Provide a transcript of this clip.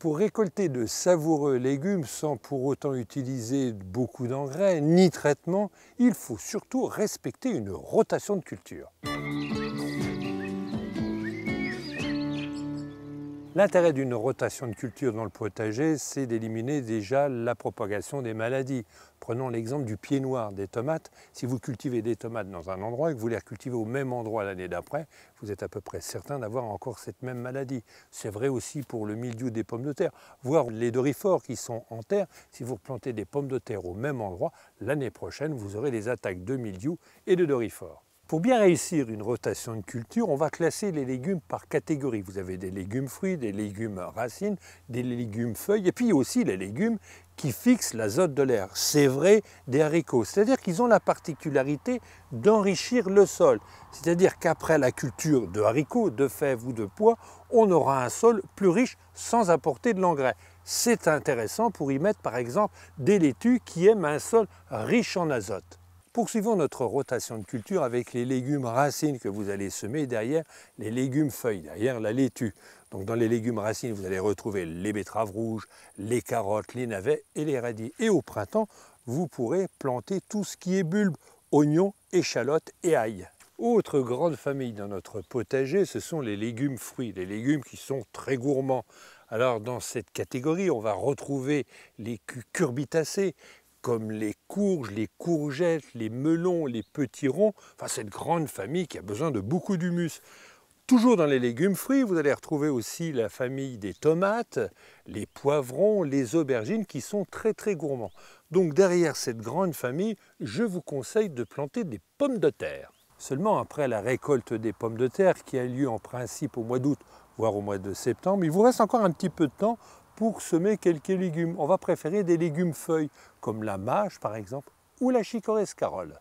Pour récolter de savoureux légumes sans pour autant utiliser beaucoup d'engrais ni traitement, il faut surtout respecter une rotation de culture. L'intérêt d'une rotation de culture dans le potager, c'est d'éliminer déjà la propagation des maladies. Prenons l'exemple du pied noir des tomates. Si vous cultivez des tomates dans un endroit et que vous les recultivez au même endroit l'année d'après, vous êtes à peu près certain d'avoir encore cette même maladie. C'est vrai aussi pour le mildiou des pommes de terre, voire les doryphores qui sont en terre. Si vous replantez des pommes de terre au même endroit, l'année prochaine, vous aurez des attaques de mildiou et de doryphores. Pour bien réussir une rotation de culture, on va classer les légumes par catégorie. Vous avez des légumes fruits, des légumes racines, des légumes feuilles, et puis aussi les légumes qui fixent l'azote de l'air. C'est vrai des haricots, c'est-à-dire qu'ils ont la particularité d'enrichir le sol. C'est-à-dire qu'après la culture de haricots, de fèves ou de pois, on aura un sol plus riche sans apporter de l'engrais. C'est intéressant pour y mettre par exemple des laitues qui aiment un sol riche en azote. Poursuivons notre rotation de culture avec les légumes racines que vous allez semer derrière les légumes feuilles, derrière la laitue. Donc dans les légumes racines, vous allez retrouver les betteraves rouges, les carottes, les navets et les radis. Et au printemps, vous pourrez planter tout ce qui est bulbe, oignons, échalotes et ail. Autre grande famille dans notre potager, ce sont les légumes fruits, les légumes qui sont très gourmands. Alors dans cette catégorie, on va retrouver les cucurbitacées, comme les courges, les courgettes, les melons, les petits ronds, enfin cette grande famille qui a besoin de beaucoup d'humus. Toujours dans les légumes fruits, vous allez retrouver aussi la famille des tomates, les poivrons, les aubergines qui sont très gourmands. Donc derrière cette grande famille, je vous conseille de planter des pommes de terre. Seulement après la récolte des pommes de terre qui a lieu en principe au mois d'août, voire au mois de septembre, il vous reste encore un petit peu de temps pour semer quelques légumes. On va préférer des légumes feuilles, comme la mâche par exemple, ou la chicorée scarole.